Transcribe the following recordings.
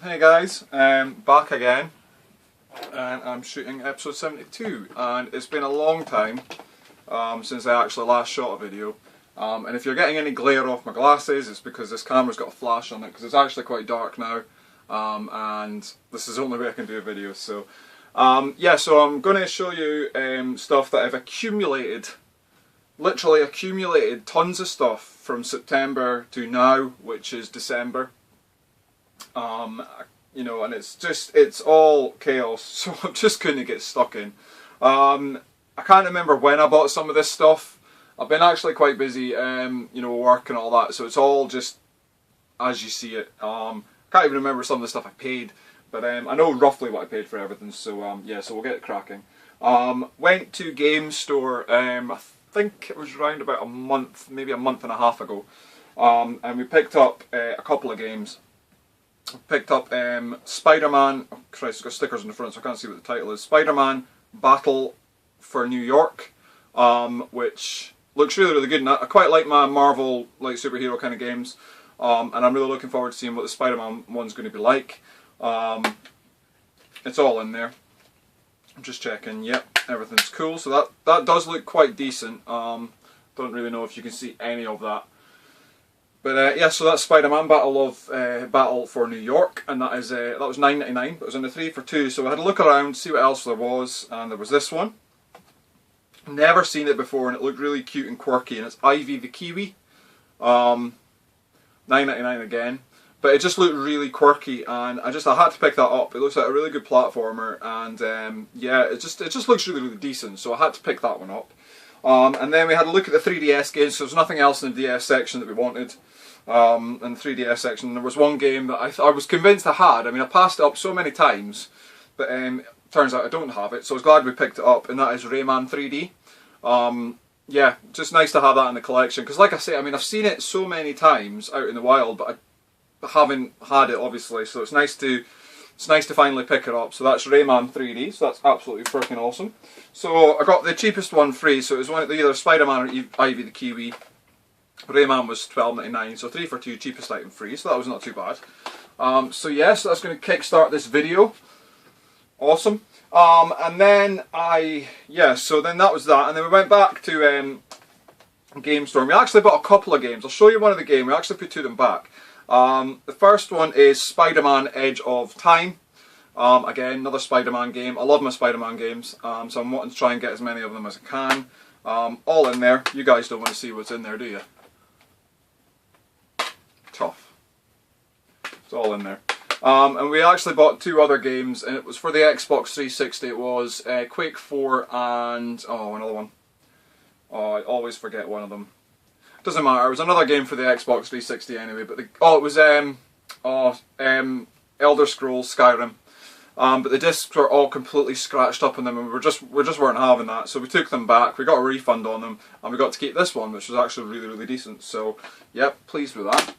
Hey guys, back again, and I'm shooting episode 72, and it's been a long time since I actually last shot a video, and if you're getting any glare off my glasses, it's because this camera's got a flash on it, because it's actually quite dark now, and this is the only way I can do a video. So yeah, so I'm going to show you stuff that I've accumulated, literally accumulated tons of stuff from September to now, which is December. You know, and it's all chaos, so I'm just going to get stuck in. I can't remember when I bought some of this stuff. I've been actually quite busy, you know, work and all that, so it's all just as you see it. Can't even remember some of the stuff I paid, but I know roughly what I paid for everything, so yeah, so we'll get cracking. Went to Game Store, I think it was around about a month, maybe a month and a half ago, and we picked up a couple of games. Picked up Spider-Man, oh Christ, it's got stickers on the front so I can't see what the title is, Spider-Man Battle for New York, which looks really, really good, and I quite like my Marvel, like, superhero kind of games, and I'm really looking forward to seeing what the Spider-Man one's going to be like. It's all in there. I'm just checking, yep, everything's cool, so that does look quite decent. Don't really know if you can see any of that. But yeah, so that's Spider-Man Battle for New York, and that was $9.99. But it was in the 3 for 2, so I had a look around, see what else there was, and there was this one. Never seen it before, and it looked really cute and quirky, and it's Ivy the Kiwi. $9.99 again, but it just looked really quirky, and I had to pick that up. It looks like a really good platformer, and yeah, it just looks really, really decent, so I had to pick that one up. And then we had a look at the 3DS games, so there was nothing else in the DS section that we wanted. In the 3DS section, there was one game that I was convinced I had. I mean, I passed it up so many times, but turns out I don't have it, so I was glad we picked it up, and that is Rayman 3D. Yeah, just nice to have that in the collection, because like I say, I mean, I've seen it so many times out in the wild, but I haven't had it, obviously, so it's nice to finally pick it up. So that's Rayman 3D, so that's absolutely freaking awesome. So I got the cheapest one free, so it was either Spider-Man or Ivy the Kiwi. Rayman was $12.99, so 3 for 2, cheapest item free, so that was not too bad. So yeah, so that's going to kickstart this video. Awesome. And then so then that was that, and then we went back to Game Store. We actually bought a couple of games. I'll show you one of the games. We actually put 2 of them back. The first one is Spider-Man Edge of Time. Again, another Spider-Man game. I love my Spider-Man games, so I'm wanting to try and get as many of them as I can. All in there. You guys don't want to see what's in there, do you? Tough. It's all in there. And we actually bought 2 other games, and it was for the Xbox 360. It was Quake 4 and another one. Oh, I always forget one of them. Doesn't matter. It was another game for the Xbox 360 anyway. But it was Elder Scrolls Skyrim. But the discs were all completely scratched up on them, and we just weren't having that. So we took them back. We got a refund on them, and we got to keep this one, which was actually really, really decent. So yep, pleased with that.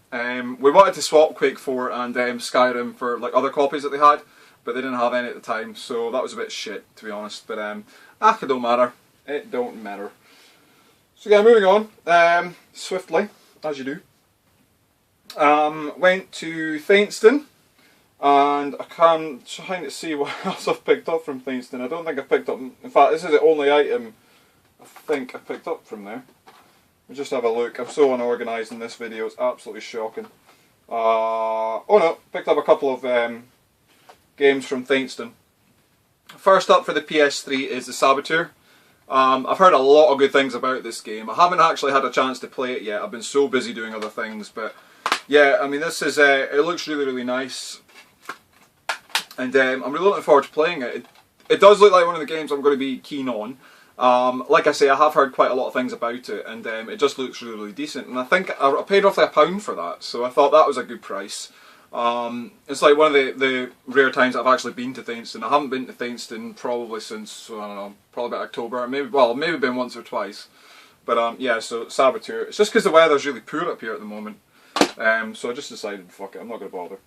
We wanted to swap Quake 4 and Skyrim for like other copies that they had, but they didn't have any at the time, so that was a bit shit, to be honest. But it don't matter. It don't matter. So yeah, moving on, swiftly, as you do. Went to Thainston, and I'm trying to see what else I've picked up from Thainston. I don't think I've picked up, in fact this is the only item I think I picked up from there. We'll just have a look. I'm so unorganised in this video, it's absolutely shocking. Oh no, picked up a couple of games from Thainston. First up for the PS3 is the Saboteur. I've heard a lot of good things about this game. I haven't actually had a chance to play it yet. I've been so busy doing other things, but yeah, I mean, this is it looks really, really nice, and I'm really looking forward to playing it. It does look like one of the games I'm going to be keen on. Like I say, I have heard quite a lot of things about it, and it just looks really, really decent. And I think I paid roughly £1 for that, so I thought that was a good price. It's like one of the rare times I've actually been to Thainston. I haven't been to Thainston probably since, I don't know, probably about October. Maybe been once or twice. But yeah, so Saboteur. It's just because the weather's really poor up here at the moment. So I just decided, fuck it, I'm not going to bother.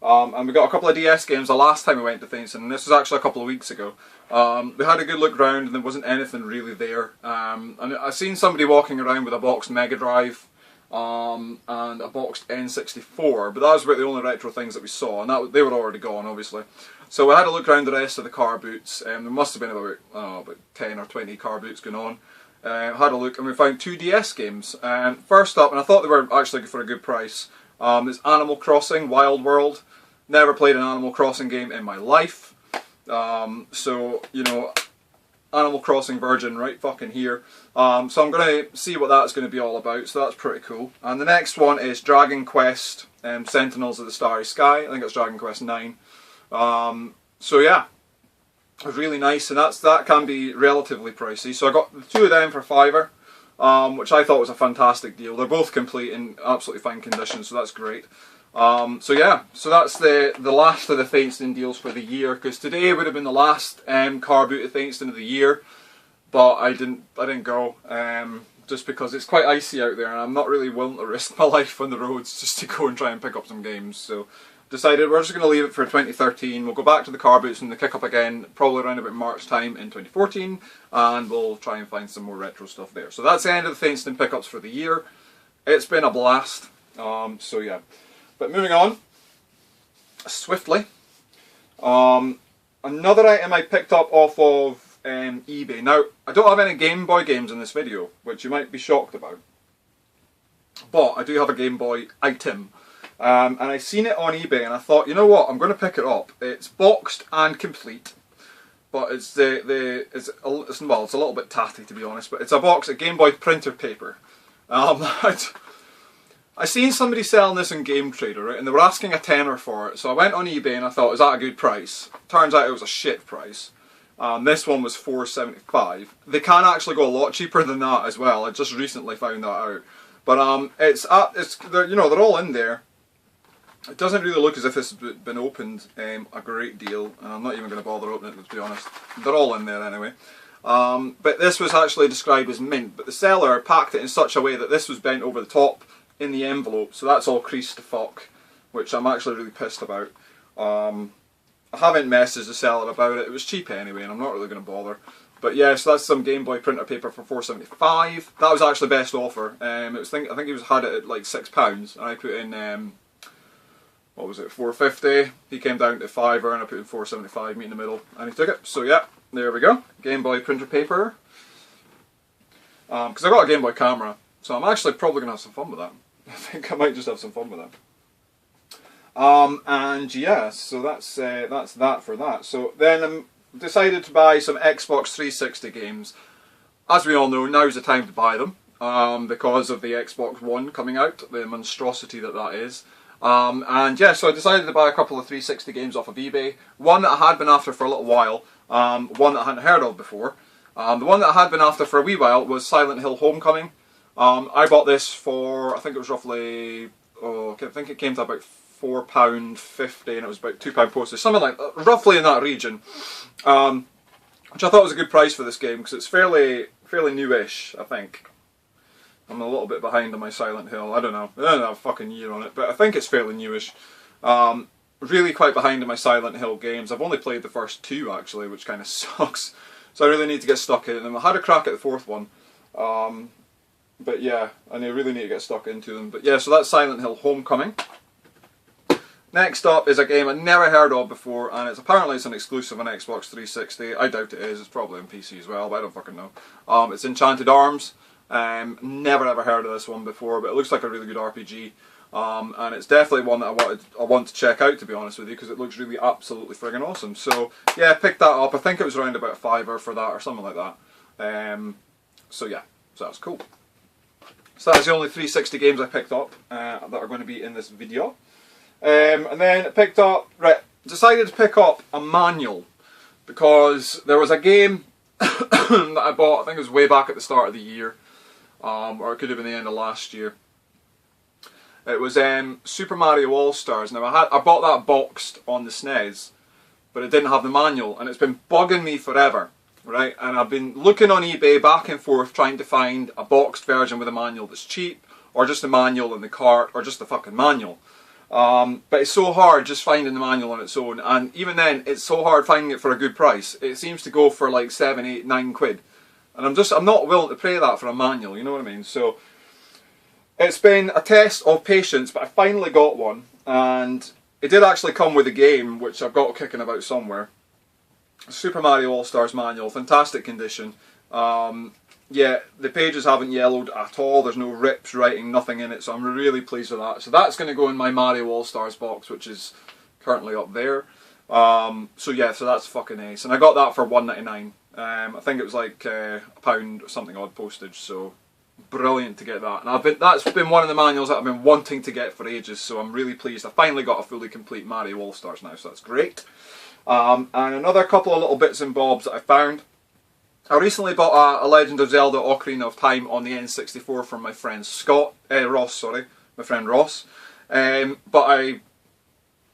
And we got a couple of DS games the last time we went to Thainston, and this was actually a couple of weeks ago. We had a good look round, and there wasn't anything really there. And I seen somebody walking around with a boxed Mega Drive, and a boxed N64, but that was about the only retro things that we saw, and they were already gone, obviously. So we had a look around the rest of the car boots, there must have been about 10 or 20 car boots going on. Had a look and we found 2 DS games. First up, and I thought they were actually for a good price, is Animal Crossing Wild World. Never played an Animal Crossing game in my life, so, you know, Animal Crossing virgin right fucking here. So I'm going to see what that's going to be all about, so that's pretty cool. And the next one is Dragon Quest Sentinels of the Starry Sky. I think it's Dragon Quest 9. So yeah, really nice, and that can be relatively pricey. So I got the 2 of them for £5, which I thought was a fantastic deal. They're both complete in absolutely fine condition, so that's great. So yeah, so that's the last of the Theyston deals for the year, because today would have been the last car boot of Theyston of the year, but I didn't go, just because it's quite icy out there and I'm not really willing to risk my life on the roads just to go and try and pick up some games. So decided we're just going to leave it for 2013. We'll go back to the car boots and the kick up again probably around about March time in 2014, and we'll try and find some more retro stuff there. So that's the end of the Theyston pickups for the year. It's been a blast, so yeah. But moving on, swiftly, another item I picked up off of eBay. Now, I don't have any Game Boy games in this video, which you might be shocked about, but I do have a Game Boy item. And I seen it on eBay and I thought, you know what, I'm going to pick it up. It's boxed and complete, but it's it's a little bit tatty, to be honest, but it's a Game Boy printer paper. I seen somebody selling this in Game Trader, right, and they were asking a tenner for it, so I went on eBay and I thought, is that a good price? Turns out it was a shit price. This one was $4.75. They can actually go a lot cheaper than that as well. I just recently found that out. But they're all in there. It doesn't really look as if this has been opened a great deal, and I'm not even going to bother opening it, to be honest. They're all in there anyway. But this was actually described as mint, but the seller packed it in such a way that this was bent over the top in the envelope, so that's all creased to fuck, which I'm actually really pissed about. I haven't messaged the seller about it. It was cheap anyway, and I'm not really going to bother. But yeah, so that's some Game Boy printer paper for $4.75. That was actually best offer. I think he had it at like £6, and I put in what was it, $4.50. He came down to £5, and I put in $4.75, meet in the middle, and he took it. So yeah, there we go, Game Boy printer paper. Because I got a Game Boy camera, so I'm actually probably gonna have some fun with that. I think I might just have some fun with that. And yeah, so that's that for that. So then I decided to buy some Xbox 360 games. As we all know, now's the time to buy them, because of the Xbox One coming out, the monstrosity that is. And yeah, so I decided to buy a couple of 360 games off of eBay. One that I had been after for a little while, one that I hadn't heard of before. The one that I had been after for a wee while was Silent Hill Homecoming. I bought this for, I think it was roughly, I think it came to about £4.50, and it was about £2 postage, something like that, roughly in that region. Which I thought was a good price for this game, because it's fairly newish, I think. I'm a little bit behind on my Silent Hill. I don't know a fucking year on it, but I think it's fairly newish. Really quite behind on my Silent Hill games. I've only played the first 2 actually, which kind of sucks. So I really need to get stuck in them. I had a crack at the 4th one, but yeah, I really need to get stuck into them. But yeah, so that's Silent Hill Homecoming. Next up is a game I never heard of before, and apparently it's an exclusive on Xbox 360. I doubt it is. It's probably on PC as well, but I don't fucking know. It's Enchanted Arms. Never ever heard of this one before, but it looks like a really good RPG, and it's definitely one that I want to check out, to be honest with you, because it looks really absolutely friggin' awesome. So yeah, picked that up. I think it was around about £5 for that or something like that. So yeah, so that's cool. So that's the only 360 games I picked up that are going to be in this video. And then decided to pick up a manual, because there was a game that I bought, I think it was way back at the start of the year, or it could have been the end of last year. It was Super Mario All-Stars. Now I bought that boxed on the SNES, but it didn't have the manual, and it's been bugging me forever, right? And I've been looking on eBay back and forth trying to find a boxed version with a manual that's cheap, or just a manual in the cart, or just a fucking manual. But it's so hard just finding the manual on its own, and even then it's so hard finding it for a good price. It seems to go for like 7, 8, 9 quid, and I'm not willing to pay that for a manual, you know what I mean? So it's been a test of patience, but I finally got one, and it did actually come with a game, which I've got kicking about somewhere. Super Mario All-Stars Manual, fantastic condition. Yeah, the pages haven't yellowed at all, there's no rips, writing, nothing in it, so I'm really pleased with that. So that's going to go in my Mario All-Stars box, which is currently up there. So yeah, so that's fucking ace. And I got that for £1.99. I think it was like £1 or something odd postage, so brilliant to get that. And that's been one of the manuals that I've been wanting to get for ages, so I'm really pleased. I finally got a fully complete Mario All-Stars now, so that's great. And another couple of little bits and bobs that I found. I recently bought a Legend of Zelda Ocarina of Time on the N64 from my friend Ross, my friend Ross. But I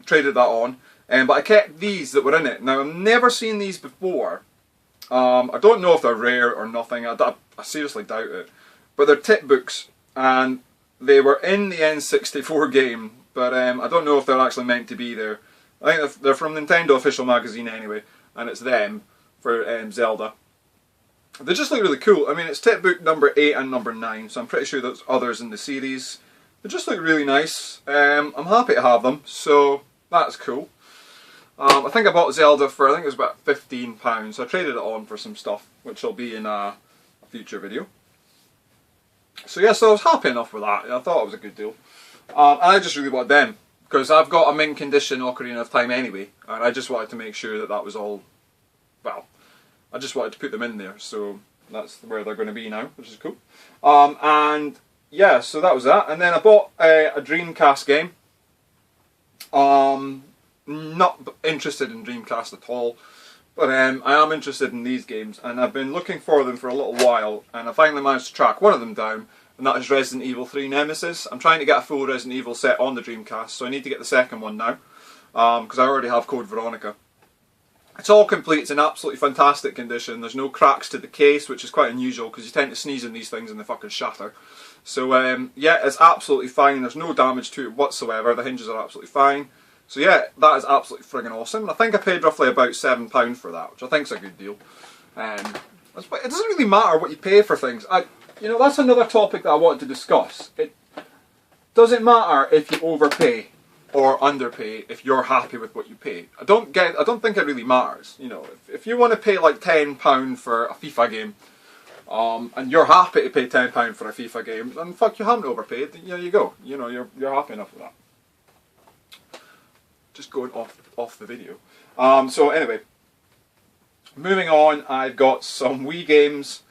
traded that on. But I kept these that were in it. Now, I've never seen these before. I don't know if they're rare or nothing. I seriously doubt it. But they're tip books, and they were in the N64 game. But I don't know if they're actually meant to be there. I think they're from Nintendo Official Magazine anyway, and it's them for Zelda. They just look really cool. I mean, it's tip book number 8 and number 9, so I'm pretty sure there's others in the series. They just look really nice. I'm happy to have them, so that's cool. I think I bought Zelda for, I think it was about £15, so I traded it on for some stuff, which will be in a future video. So yeah, so I was happy enough with that. I thought it was a good deal. And I just really wanted them, because I've got a mint condition Ocarina of Time anyway, and I just wanted to make sure that that was all, well, I just wanted to put them in there, so that's where they're going to be now, which is cool. And yeah, so that was that. And then I bought a Dreamcast game. Not interested in Dreamcast at all, but I am interested in these games, and I've been looking for them for a little while, and I finally managed to track one of them down, and that is Resident Evil 3 Nemesis. I'm trying to get a full Resident Evil set on the Dreamcast, so I need to get the second one now, because I already have Code Veronica. It's all complete, it's in absolutely fantastic condition. There's no cracks to the case, which is quite unusual, because you tend to sneeze in these things and they fucking shatter. So yeah, it's absolutely fine, there's no damage to it whatsoever, the hinges are absolutely fine. So yeah, that is absolutely friggin' awesome. And I think I paid roughly about £7 for that, which I think is a good deal. It doesn't really matter what you pay for things. You know, that's another topic that I wanted to discuss. It doesn't matter if you overpay or underpay if you're happy with what you pay. I don't think it really matters. You know, if you want to pay like £10 for a FIFA game, and you're happy to pay £10 for a FIFA game, then fuck, you haven't overpaid. There you go. You know, you're happy enough with that. Just going off the video. So anyway, moving on, I've got some Wii games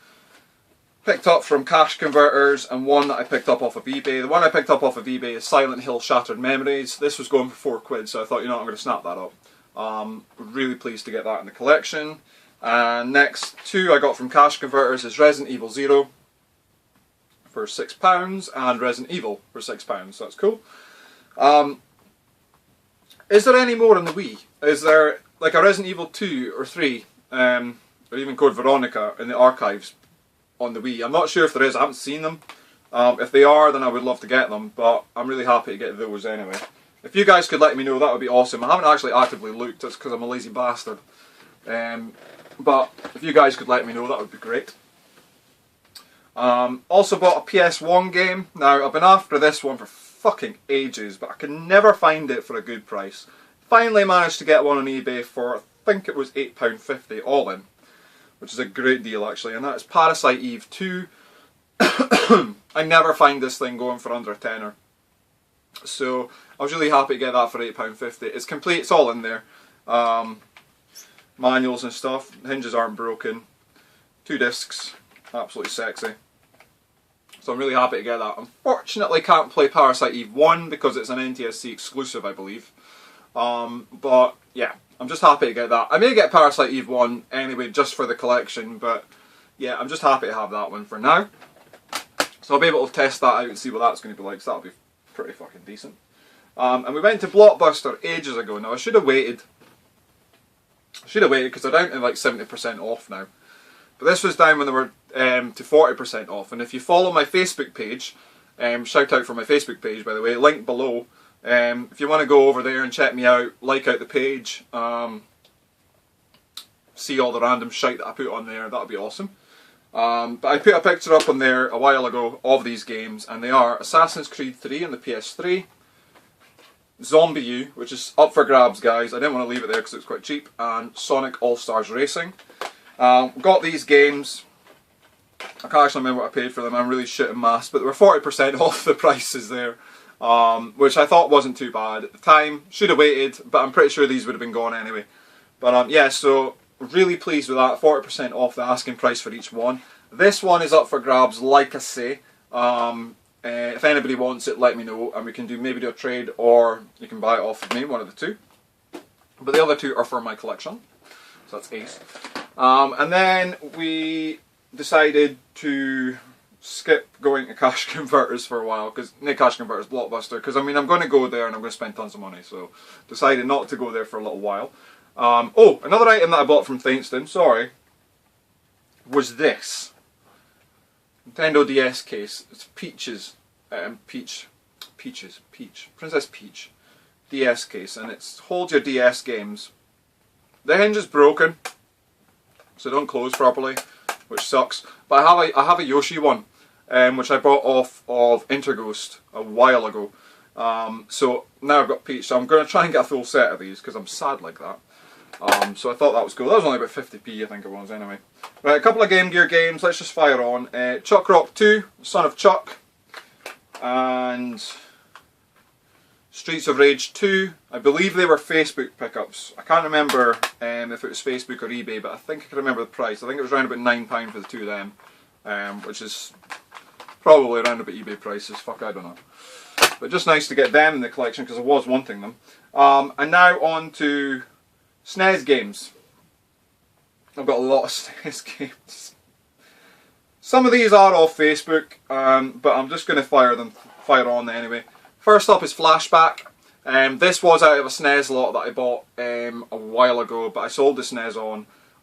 picked up from cash converters, and one that I picked up off of eBay. The one I picked up off of eBay is Silent Hill Shattered Memories. This was going for £4, so I thought, you know what, I'm going to snap that up. Really pleased to get that in the collection. And next two I got from cash converters is Resident Evil 0 for £6 and Resident Evil for £6, so that's cool. Is there any more on the Wii? Is there like a Resident Evil 2 or 3, or even Code Veronica in the archives on the Wii? I'm not sure if there is, I haven't seen them. If they are, then I would love to get them, but I'm really happy to get those anyway. If you guys could let me know, that would be awesome. I haven't actually actively looked, that's because I'm a lazy bastard. But if you guys could let me know, that would be great. Also bought a PS1 game. Now, I've been after this one for fucking ages, but I can never find it for a good price. Finally managed to get one on eBay for, I think it was £8.50 all in, which is a great deal actually, and that's Parasite Eve 2. I never find this thing going for under a tenner, so I was really happy to get that for £8.50. It's complete, it's all in there. Manuals and stuff, hinges aren't broken, 2 discs, absolutely sexy. So I'm really happy to get that. Unfortunately can't play Parasite Eve 1 because it's an NTSC exclusive, I believe. But yeah, I'm just happy to get that. I may get Parasite Eve 1 anyway just for the collection, but yeah, I'm just happy to have that one for now. So I'll be able to test that out and see what that's going to be like, so that'll be pretty fucking decent. And we went to Blockbuster ages ago. Now I should have waited. Because they're down to like 70% off now. But this was down when they were to 40% off. And if you follow my Facebook page, shout out for my Facebook page by the way, link below. If you want to go over there and check me out, like out the page, see all the random shite that I put on there, that would be awesome. But I put a picture up on there a while ago of these games, and they are Assassin's Creed 3 on the PS3, Zombie U, which is up for grabs, guys. I didn't want to leave it there because it was quite cheap, and Sonic All-Stars Racing. Got these games. I can't actually remember what I paid for them. I'm really shitting maths, but they were 40% off the prices there, which I thought wasn't too bad at the time. Should have waited, but I'm pretty sure these would have been gone anyway. But yeah, so really pleased with that. 40% off the asking price for each one. This one is up for grabs, like I say. If anybody wants it, let me know, and we can maybe do a trade, or you can buy it off of me, one of the two. But the other two are for my collection, so that's ace. And then we decided to skip going to cash converters for a while, because not cash converters, Blockbuster, because I mean I'm going to go there and I'm going to spend tons of money, so decided not to go there for a little while. Oh, another item that I bought from Thainston, sorry, was this Nintendo DS case. It's Peach's, Princess Peach DS case, and it holds your DS games. The hinge is broken, so don't close properly, which sucks. But I have a Yoshi one, which I bought off of Interghost a while ago. So now I've got Peach, so I'm going to try and get a full set of these, because I'm sad like that. So I thought that was cool. That was only about 50p, I think it was, anyway. Right, a couple of Game Gear games, let's just fire on. Chuck Rock 2, Son of Chuck, and Streets of Rage 2. I believe they were Facebook pickups. I can't remember if it was Facebook or eBay, but I think I can remember the price. I think it was around about £9 for the two of them, which is probably around about eBay prices, fuck, I don't know. But just nice to get them in the collection, because I was wanting them. And now on to SNES Games. I've got a lot of SNES games. Some of these are off Facebook, but I'm just going to fire on anyway. First up is Flashback. This was out of a SNES lot that I bought a while ago, but I sold the SNES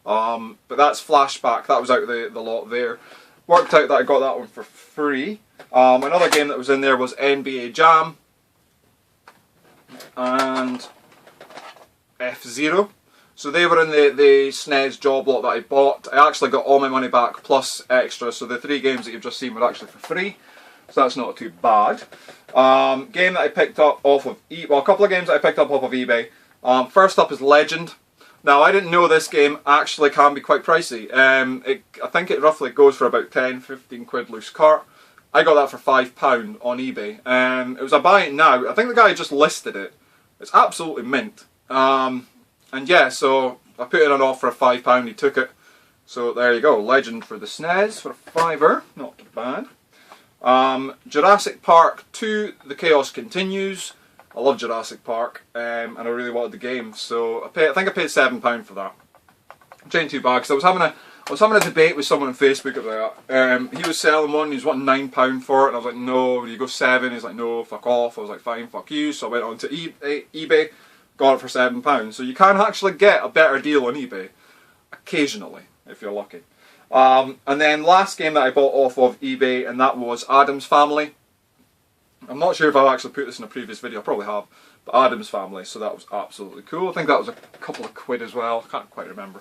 on. But that's Flashback. That was out of the lot there. Worked out that I got that one for free. Another game that was in there was NBA Jam and F-Zero. So they were in the SNES job lot that I bought. I actually got all my money back plus extra, so the three games that you've just seen were actually for free. So that's not too bad. Game that I picked up off of well, a couple of games that I picked up off of eBay. First up is Legend. Now I didn't know this game actually can be quite pricey. I think it roughly goes for about 10-15 quid loose cart. I got that for £5 on eBay. It was a buy it now. I think the guy just listed it. It's absolutely mint. And yeah, so I put it on offer for £5, he took it. So there you go, Legend for the SNES for a £5, not too bad. Jurassic Park 2, The Chaos Continues. I love Jurassic Park, and I really wanted the game, so I think I paid £7 for that. Which ain't too bad, because I was having a debate with someone on Facebook about that. He was selling one, he was wanting £9 for it, and I was like, no, you go 7, he's like, no, fuck off. I was like, fine, fuck you, so I went on to eBay. Got it for £7, so you can actually get a better deal on eBay, occasionally, if you're lucky. And then last game that I bought off of eBay, and that was Addams Family. I'm not sure if I've actually put this in a previous video, I probably have, but Addams Family, so that was absolutely cool. I think that was a couple of quid as well, can't quite remember.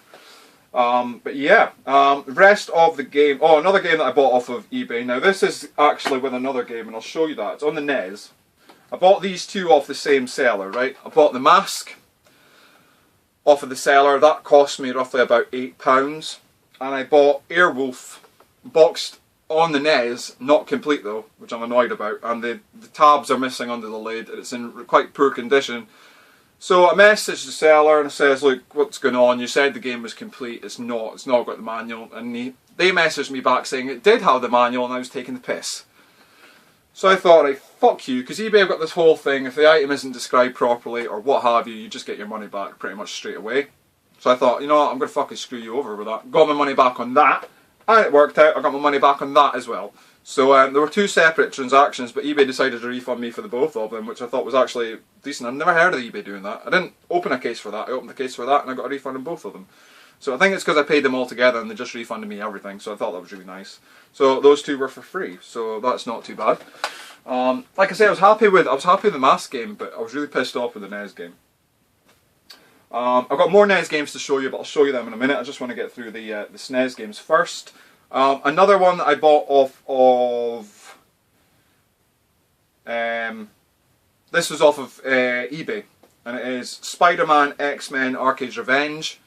But yeah, the rest of the game, oh, another game that I bought off of eBay. Now this is actually with another game, and I'll show you that. It's on the NES. I bought these two off the same seller, right? I bought the Mask off of the seller. That cost me roughly about £8. And I bought Airwolf boxed on the NES, not complete though, which I'm annoyed about. And the tabs are missing under the lid, and it's in quite poor condition. So I messaged the seller and I says, look, what's going on? You said the game was complete. It's not got the manual. And they messaged me back saying it did have the manual and I was taking the piss. So I thought, right, fuck you, because eBay have got this whole thing, if the item isn't described properly or what have you, you just get your money back pretty much straight away. So I thought, you know what, I'm going to fucking screw you over with that. Got my money back on that, and it worked out, I got my money back on that as well. So there were two separate transactions, but eBay decided to refund me for the both of them, which I thought was actually decent. I've never heard of eBay doing that. I didn't open a case for that, I opened a case for that, and I got a refund on both of them. So I think it's because I paid them all together and they just refunded me everything, so I thought that was really nice. So those two were for free, so that's not too bad. Like I say, I was happy with the Mask game, but I was really pissed off with the NES game. I've got more NES games to show you, but I'll show you them in a minute. I just want to get through the SNES games first. Another one that I bought off of... this was off of eBay. And it is Spider-Man X-Men Arcade's Revenge.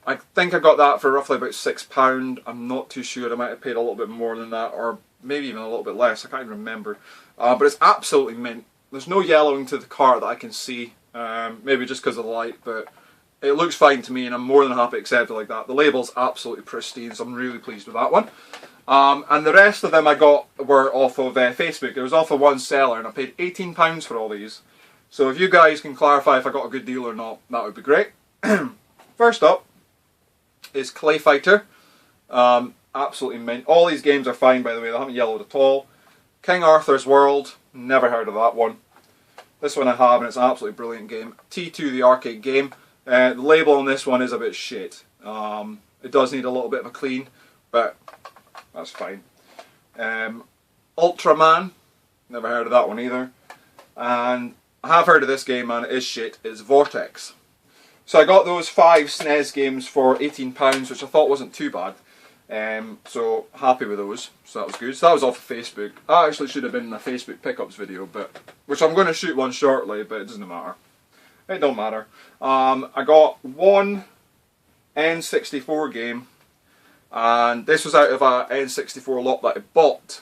I think I got that for roughly about £6. I'm not too sure. I might have paid a little bit more than that, or maybe even a little bit less. I can't even remember. But it's absolutely mint. There's no yellowing to the cart that I can see. Maybe just because of the light, but it looks fine to me, and I'm more than happy to accept it like that. The label's absolutely pristine, so I'm really pleased with that one. And the rest of them I got were off of Facebook. It was off of one seller, and I paid £18 for all these. So if you guys can clarify if I got a good deal or not, that would be great. First up is Clay Fighter. Absolutely mint. All these games are fine, by the way. They haven't yellowed at all. King Arthur's World. Never heard of that one. This one I have, and it's an absolutely brilliant game. T2, the arcade game. The label on this one is a bit shit. It does need a little bit of a clean, but that's fine. Ultraman. Never heard of that one either. And I have heard of this game, and it is shit. It's Vortex. So I got those 5 SNES games for £18, which I thought wasn't too bad. So happy with those. So that was good. So that was off of Facebook. That actually should have been in a Facebook pickups video, but which I'm going to shoot one shortly, but it doesn't matter. It don't matter. I got one N64 game, and this was out of a N64 lot that I bought,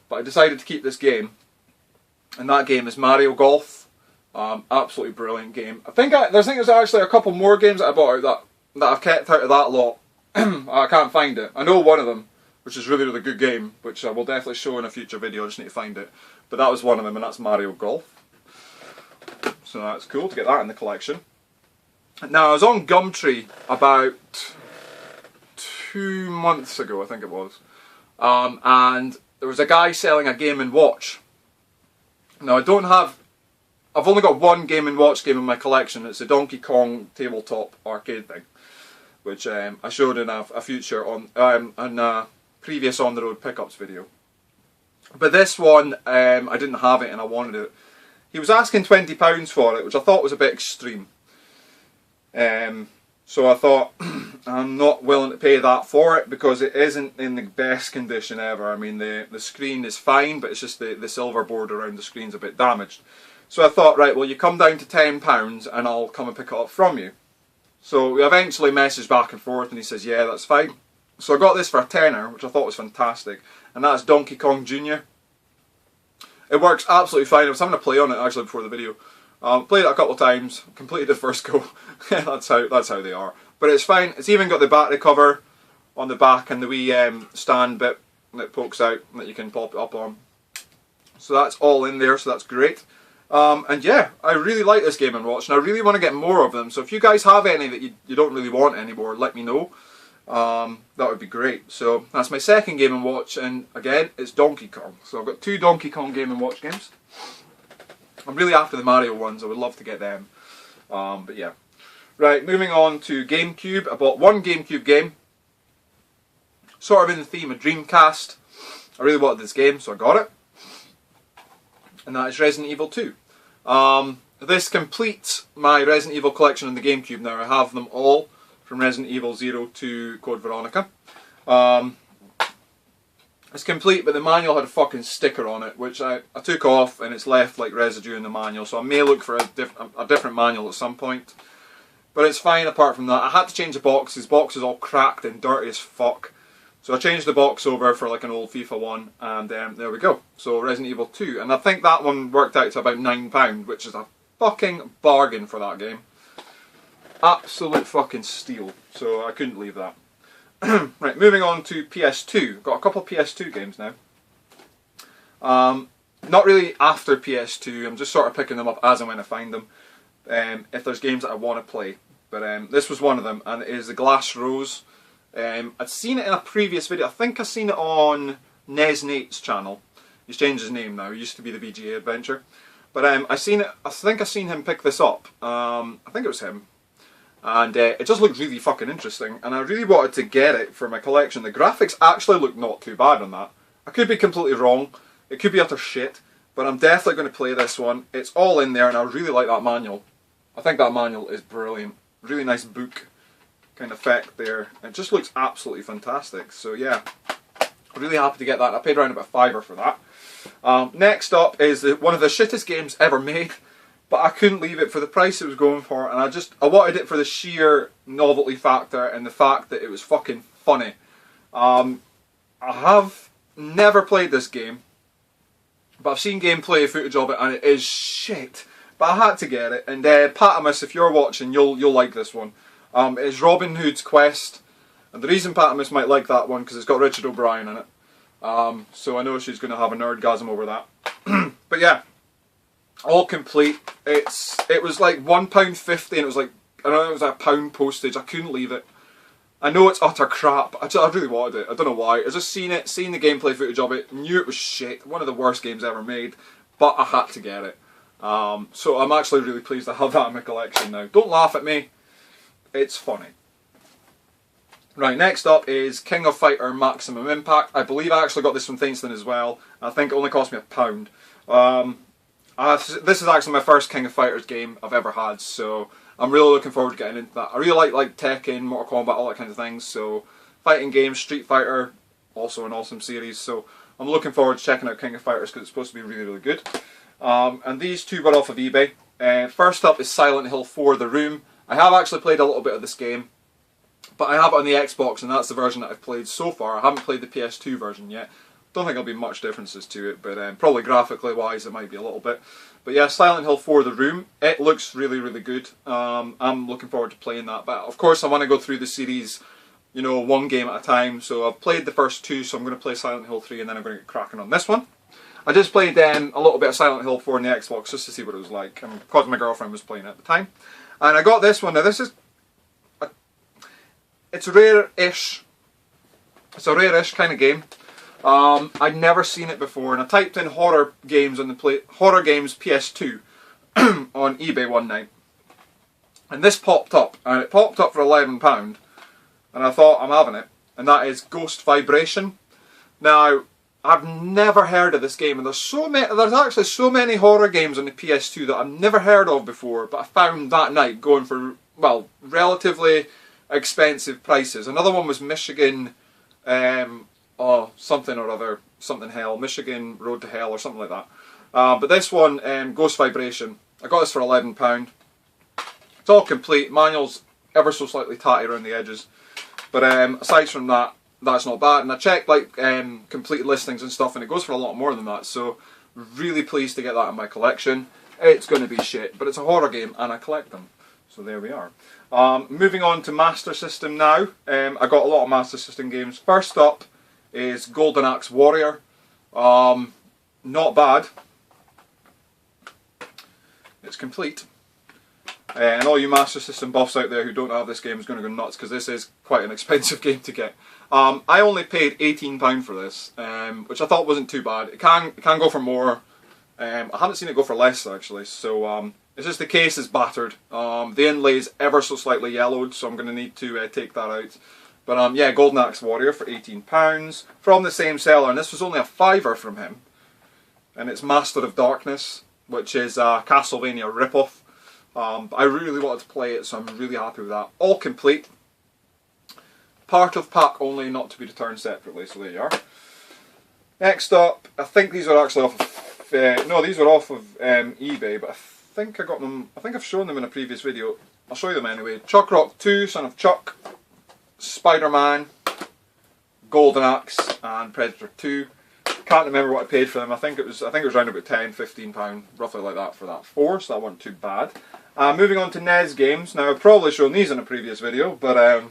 but I decided to keep this game, and that game is Mario Golf. Absolutely brilliant game. I think there's actually a couple more games that I bought out that I've kept out of that lot. I can't find it. I know one of them, which is really, really good game, which I will definitely show in a future video. I just need to find it. But that was one of them, and that's Mario Golf. So that's cool to get that in the collection. Now, I was on Gumtree about 2 months ago, I think it was. And there was a guy selling a Game & Watch. Now, I've only got one Game & Watch game in my collection. It's a Donkey Kong tabletop arcade thing, which I showed in a future on a previous on the road pickups video. But this one, I didn't have it and I wanted it. He was asking £20 for it, which I thought was a bit extreme. So I thought I'm not willing to pay that for it because it isn't in the best condition ever. I mean, the screen is fine, but it's just the silver board around the screen's a bit damaged. So I thought, right, well, you come down to £10 and I'll come and pick it up from you. So we eventually messaged back and forth, and he says, yeah, that's fine. So I got this for a tenner, which I thought was fantastic, and that's Donkey Kong Jr. It works absolutely fine. I was having a play on it actually before the video. Played it a couple of times, completed the first go. that's how they are. But it's fine. It's even got the battery cover on the back and the wee stand bit that pokes out that you can pop it up on. So that's all in there, so that's great. And yeah, I really like this Game & Watch, and I really want to get more of them. So if you guys have any that you don't really want anymore, let me know. That would be great. So that's my second Game & Watch, and again, it's Donkey Kong. So I've got 2 Donkey Kong Game & Watch games. I'm really after the Mario ones. I would love to get them. But yeah. Right, moving on to GameCube. I bought one GameCube game, sort of in the theme of Dreamcast. I really wanted this game, so I got it. And that is Resident Evil 2. This completes my Resident Evil collection on the GameCube now. I have them all from Resident Evil 0 to Code Veronica. It's complete, but the manual had a fucking sticker on it, which I took off, and it's left like residue in the manual, so I may look for a different manual at some point. But it's fine apart from that. I had to change the box. This box is all cracked and dirty as fuck. So I changed the box over for like an old FIFA one, and there we go. So Resident Evil 2, and I think that one worked out to about £9, which is a fucking bargain for that game. Absolute fucking steal. So I couldn't leave that. Right, moving on to PS2. Got a couple of PS2 games now. Not really after PS2. I'm just sort of picking them up as and when I find them. If there's games that I want to play. But this was one of them, and it is the Glass Rose. I'd seen it in a previous video. I think I've seen it on NES Nate's channel. He's changed his name now. He used to be the VGA Adventure. But I think I've seen him pick this up. I think it was him. And it just looked really fucking interesting. And I really wanted to get it for my collection. The graphics actually look not too bad on that. I could be completely wrong. It could be utter shit. But I'm definitely going to play this one. It's all in there, and I really like that manual. I think that manual is brilliant. Really nice book kind of effect there. It just looks absolutely fantastic. So yeah, Really happy to get that. I paid around about £5 for that. Next up is one of the shittest games ever made, but I couldn't leave it for the price it was going for, and I wanted it for the sheer novelty factor and the fact that it was fucking funny. I have never played this game, but I've seen gameplay footage of it and it is shit. But I had to get it, and Patimus, if you're watching, you'll like this one. It's Robin Hood's Quest, and the reason Patimus might like that one because it's got Richard O'Brien in it. So I know she's going to have a nerdgasm over that. But yeah, all complete. It was like £1.50, and it was like, I don't know, it was like £1 postage. I couldn't leave it. I know it's utter crap. I really wanted it. I don't know why. I just seen the gameplay footage of it, knew it was shit. One of the worst games ever made, but I had to get it. So I'm actually really pleased to have that in my collection now. Don't laugh at me. It's funny. Right, next up is King of Fighter Maximum Impact. I believe I actually got this from Thingston as well. I think it only cost me £1. This is actually my first King of Fighters game I've ever had, so I'm really looking forward to getting into that. I really like Tekken, Mortal Kombat, all that kind of things, so fighting games, Street Fighter, also an awesome series, so I'm looking forward to checking out King of Fighters because it's supposed to be really, really good. And these two got off of eBay. First up is Silent Hill 4 The Room. I have actually played a little bit of this game, but I have it on the Xbox, and that's the version that I've played so far. I haven't played the PS2 version yet. Don't think there'll be much differences to it, but probably graphically wise it might be a little bit. But yeah, Silent Hill 4 The Room, it looks really, really good. I'm looking forward to playing that, but of course I want to go through the series, you know, one game at a time. So I've played the first two, so I'm going to play Silent Hill 3 and then I'm going to get cracking on this one. I just played a little bit of Silent Hill 4 on the Xbox just to see what it was like, because my girlfriend was playing it at the time. And I got this one. Now this is, it's rare-ish. It's a rare-ish kind of game. I'd never seen it before, and I typed in horror games on the horror games PS2 on eBay one night, and this popped up, and it popped up for £11, and I thought, I'm having it. And that is Ghost Vibration. Now, I've never heard of this game, and there's actually so many horror games on the PS2 that I've never heard of before, but I found that night going for, well, relatively expensive prices. Another one was Michigan, something or other, something hell, Michigan Road to Hell or something like that. But this one, Ghost Vibration, I got this for £11. It's all complete, manual's ever so slightly tatty around the edges, but aside from that, that's not bad. And I checked like complete listings and stuff, and it goes for a lot more than that, so really pleased to get that in my collection. It's going to be shit, but it's a horror game and I collect them, so there we are. Moving on to Master System now. I got a lot of Master System games. First up is Golden Axe Warrior. Not bad. It's complete. And all you Master System buffs out there who don't have this game is going to go nuts, because this is quite an expensive game to get. I only paid £18 for this, which I thought wasn't too bad. It can go for more. I haven't seen it go for less actually, so it's just the case is battered. The inlay is ever so slightly yellowed, so I'm going to need to take that out. But yeah, Golden Axe Warrior for £18 from the same seller, and this was only a £5 from him. And it's Master of Darkness, which is a Castlevania ripoff. But I really wanted to play it, so I'm really happy with that. All complete. Part of pack only, not to be returned separately, so there you are. Next up, I think these are actually off of, no, these are off of eBay, but I think I got them, I think I've shown them in a previous video. I'll show you them anyway. Chuck Rock 2, Son of Chuck, Spider-Man, Golden Axe, and Predator 2. Can't remember what I paid for them. I think it was around about £10–15, roughly like that for that 4, so that wasn't too bad. Moving on to SNES Games. Now I've probably shown these in a previous video, but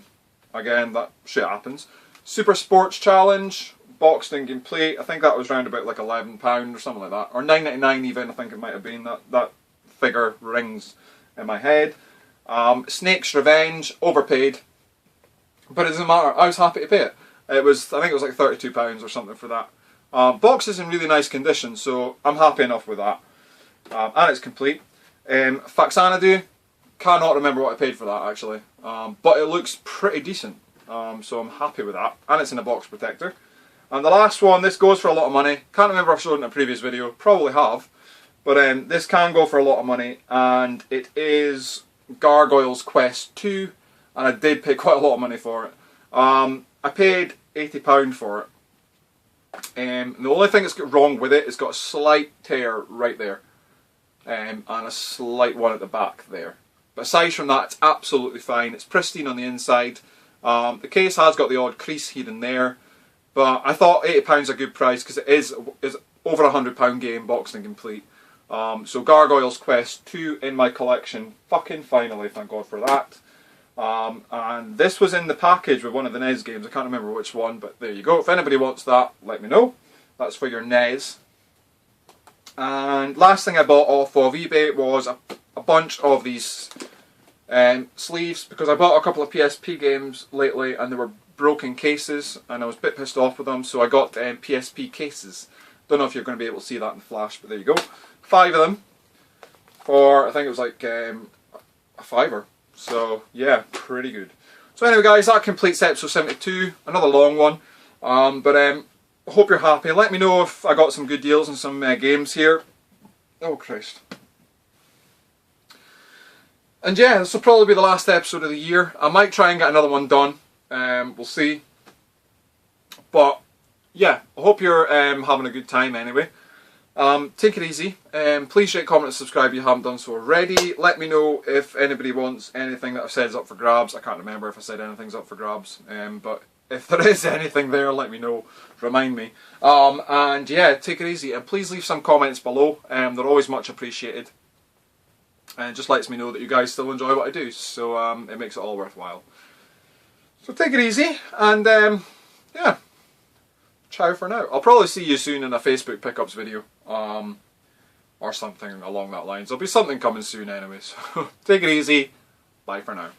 again, that shit happens. Super Sports Challenge, boxed and complete. I think that was around about like £11 or something like that, or £9.99 even. I think it might have been. That figure rings in my head. Snake's Revenge, overpaid, but it doesn't matter. I was happy to pay it. I think it was like £32 or something for that. Box is in really nice condition, so I'm happy enough with that. And it's complete. Faxanadu, cannot remember what I paid for that actually, but it looks pretty decent, so I'm happy with that, and it's in a box protector. And the last one, this goes for a lot of money. Can't remember if I've shown it in a previous video, probably have, but this can go for a lot of money, and it is Gargoyle's Quest 2, and I did pay quite a lot of money for it. I paid £80 for it, The only thing that's wrong with it is got a slight tear right there, and a slight one at the back there. But aside from that, it's absolutely fine. It's pristine on the inside. The case has got the odd crease here and there, but I thought £80 a good price because it is over £100 game, boxed and complete. So Gargoyles Quest 2 in my collection, fucking finally, thank God for that. And this was in the package with one of the NES games. I can't remember which one, but there you go. If anybody wants that, let me know. That's for your NES. And last thing I bought off of eBay was a bunch of these sleeves, because I bought a couple of PSP games lately and they were broken cases and I was a bit pissed off with them, so I got PSP Cases. Don't know if you're going to be able to see that in flash, but there you go. 5 of them for, I think it was like a £5. So yeah, pretty good. So anyway guys, that completes episode 72, another long one. But hope you're happy. Let me know if I got some good deals on some games here. Oh Christ. And yeah, this will probably be the last episode of the year. I might try and get another one done. We'll see. But yeah, I hope you're having a good time anyway. Take it easy. Please rate, comment and subscribe if you haven't done so already. Let me know if anybody wants anything that I've said is up for grabs. I can't remember if I said anything's up for grabs. But if there is anything there, let me know. Remind me. And yeah, take it easy. And please leave some comments below. They're always much appreciated. And it just lets me know that you guys still enjoy what I do. So it makes it all worthwhile. So take it easy. And yeah. Ciao for now. I'll probably see you soon in a Facebook pickups video. Or something along that lines. There'll be something coming soon anyway. So take it easy. Bye for now.